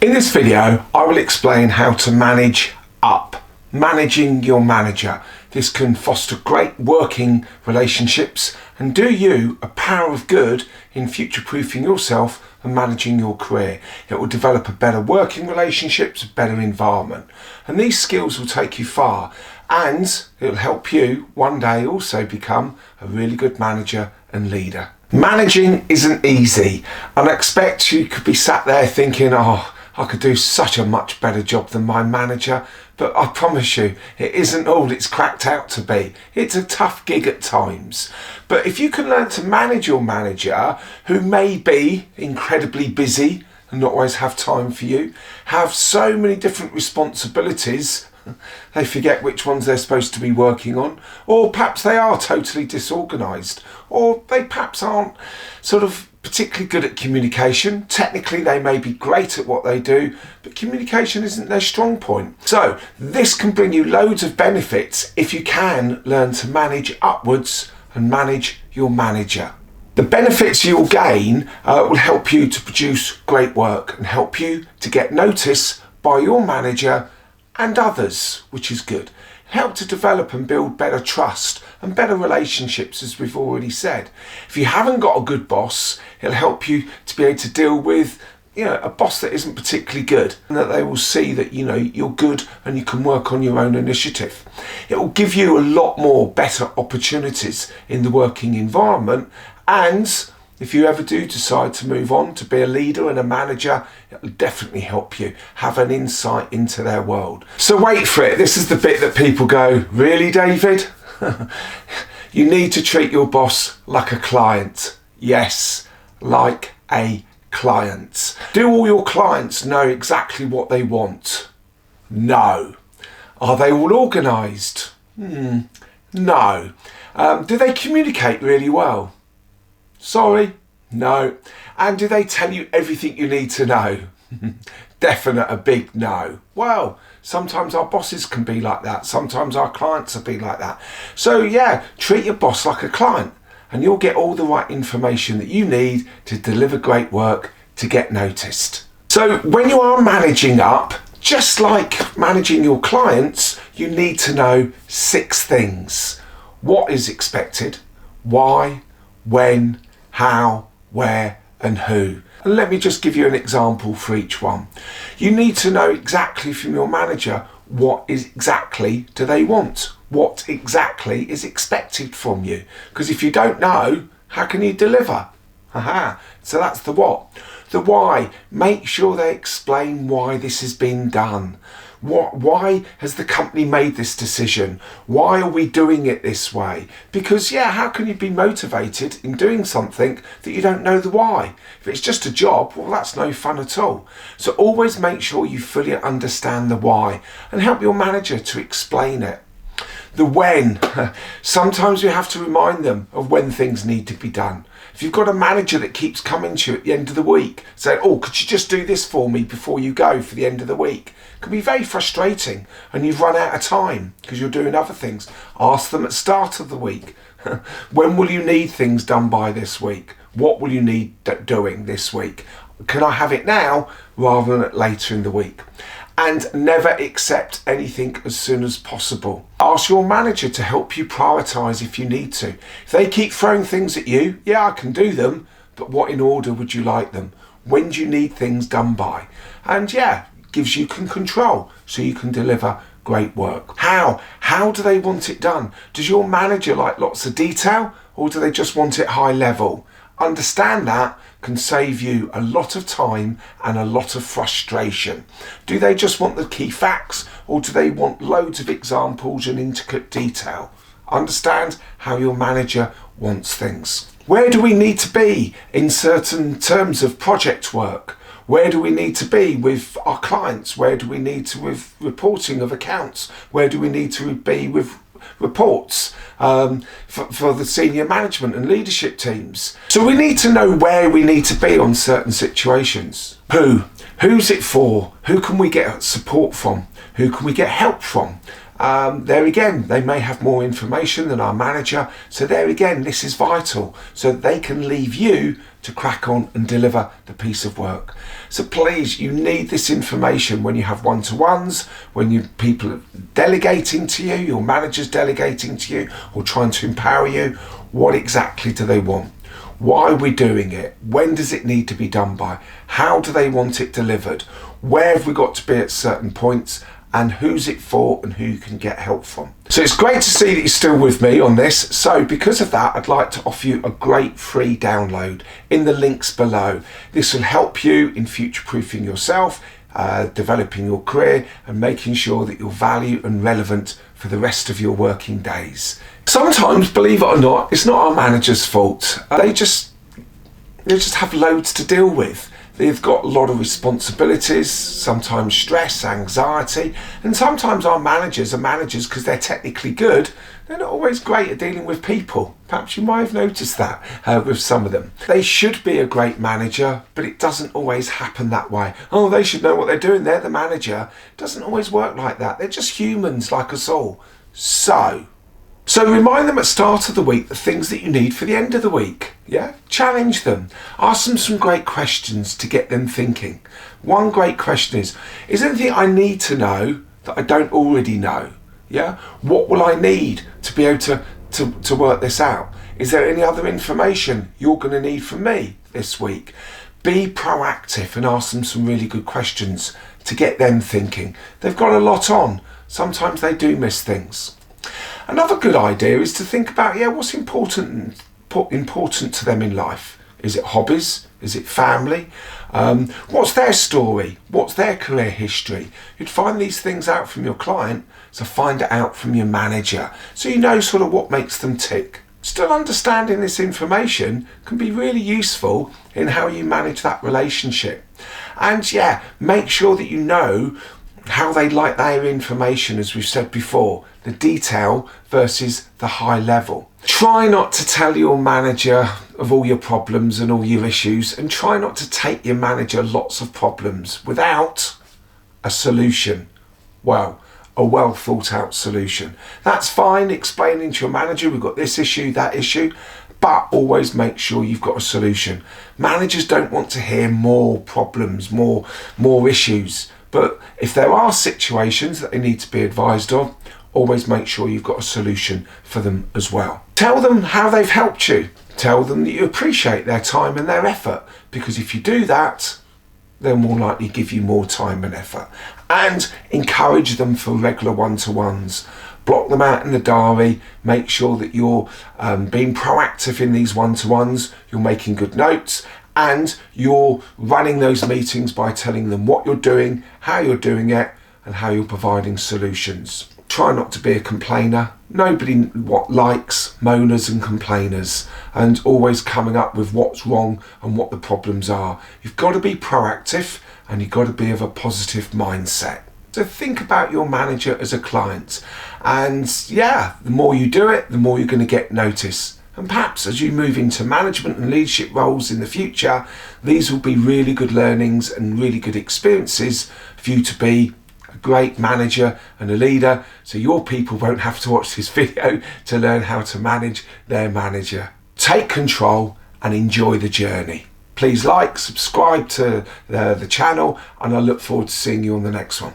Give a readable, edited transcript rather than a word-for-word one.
In this video, I will explain how to manage up, managing your manager. This can foster great working relationships and do you a power of good in future-proofing yourself and managing your career. It will develop a better working relationships, a better environment. And these skills will take you far, and it will help you one day also become a really good manager and leader. Managing isn't easy, and I expect you could be sat there thinking, oh, I could do such a much better job than my manager, but I promise you, it isn't all it's cracked out to be. It's a tough gig at times. But if you can learn to manage your manager, who may be incredibly busy and not always have time for you, have so many different responsibilities, they forget which ones they're supposed to be working on, or perhaps they are totally disorganised, or they perhaps aren't sort of particularly good at communication. Technically they may be great at what they do, but communication isn't their strong point. So this can bring you loads of benefits if you can learn to manage upwards and manage your manager. The benefits you'll gain will help you to produce great work and help you to get notice by your manager and others, which is good. Help to develop and build better trust and better relationships, as we've already said. If you haven't got a good boss, it'll help you to be able to deal with a boss that isn't particularly good, and that they will see that you're good and you can work on your own initiative. It will give you a lot more better opportunities in the working environment, and if you ever do decide to move on to be a leader and a manager, it will definitely help you have an insight into their world. So wait for it. This is the bit that people go, really, David? You need to treat your boss like a client. Yes, like a client. Do all your clients know exactly what they want? No. Are they all organised? No. Do they communicate really well? Sorry, no. And do they tell you everything you need to know? Definite a big no. Well, sometimes our bosses can be like that. Sometimes our clients will be like that. So yeah, treat your boss like a client and you'll get all the right information that you need to deliver great work, to get noticed. So when you are managing up, just like managing your clients, you need to know 6 things. What is expected? Why? When? How, where and who. And let me just give you an example for each one. You need to know exactly from your manager what is exactly do they want, what exactly is expected from you, because if you don't know, how can you deliver? So that's the what. The why, make sure they explain why this has been done. Why has the company made this decision? Why are we doing it this way? Because how can you be motivated in doing something that you don't know the why? If it's just a job, well, that's no fun at all. So always make sure you fully understand the why and help your manager to explain it. The when, sometimes you have to remind them of when things need to be done. If you've got a manager that keeps coming to you at the end of the week, saying, oh, could you just do this for me before you go for the end of the week? It can be very frustrating and you've run out of time because you're doing other things. Ask them at the start of the week. When will you need things done by this week? What will you need doing this week? Can I have it now rather than later in the week? And never accept anything as soon as possible. Ask your manager to help you prioritise if you need to. If they keep throwing things at you, I can do them, but what in order would you like them? When do you need things done by? And gives you control so you can deliver great work. How? How do they want it done? Does your manager like lots of detail, or do they just want it high level? Understand that can save you a lot of time and a lot of frustration. Do they just want the key facts, or do they want loads of examples and intricate detail? Understand how your manager wants things. Where do we need to be in certain terms of project work? Where do we need to be with our clients? Where do we need to with reporting of accounts? Where do we need to be with reports for the senior management and leadership teams? So we need to know where we need to be on certain situations. Who's it for? Who can we get support from? Who can we get help from? there again, they may have more information than our manager. So there again, this is vital so that they can leave you to crack on and deliver the piece of work. So please, you need this information when you have one-to-ones, when people are delegating to you, your manager's delegating to you or trying to empower you. What exactly do they want? Why are we doing it? When does it need to be done by? How do they want it delivered? Where have we got to be at certain points? And who's it for and who you can get help from. So it's great to see that you're still with me on this. So because of that, I'd like to offer you a great free download in the links below. This will help you in future-proofing yourself, developing your career and making sure that you're valued and relevant for the rest of your working days. Sometimes, believe it or not, it's not our manager's fault. They just have loads to deal with. They've got a lot of responsibilities, sometimes stress, anxiety, and sometimes our managers are managers because they're technically good. They're not always great at dealing with people. Perhaps you might have noticed that with some of them. They should be a great manager, but it doesn't always happen that way. Oh, they should know what they're doing. They're the manager. It doesn't always work like that. They're just humans like us all. So remind them at the start of the week the things that you need for the end of the week. Yeah, challenge them. Ask them some great questions to get them thinking. One great question is there anything I need to know that I don't already know? Yeah, what will I need to be able to work this out? Is there any other information you're going to need from me this week? Be proactive and ask them some really good questions to get them thinking. They've got a lot on. Sometimes they do miss things. Another good idea is to think about, what's important to them in life. Is it hobbies? Is it family? What's their story? What's their career history? You'd find these things out from your client, so find it out from your manager, so you know sort of what makes them tick. Still understanding this information can be really useful in how you manage that relationship. And make sure that you know how they like their information, as we've said before, the detail versus the high level. Try not to tell your manager of all your problems and all your issues, and try not to take your manager lots of problems without a solution. Well, a well thought out solution. That's fine explaining to your manager, we've got this issue, that issue, but always make sure you've got a solution. Managers don't want to hear more problems, more issues. But if there are situations that they need to be advised of, always make sure you've got a solution for them as well. Tell them how they've helped you. Tell them that you appreciate their time and their effort, because if you do that, they'll more likely give you more time and effort. And encourage them for regular one-to-ones. Block them out in the diary. Make sure that you're being proactive in these one-to-ones. You're making good notes. And you're running those meetings by telling them what you're doing, how you're doing it, and how you're providing solutions. Try not to be a complainer. Nobody likes moaners and complainers, and always coming up with what's wrong and what the problems are. You've got to be proactive and you've got to be of a positive mindset. So think about your manager as a client. And the more you do it, the more you're going to get noticed. And perhaps as you move into management and leadership roles in the future, these will be really good learnings and really good experiences for you to be a great manager and a leader, so your people won't have to watch this video to learn how to manage their manager. Take control and enjoy the journey. Please like, subscribe to the channel, and I look forward to seeing you on the next one.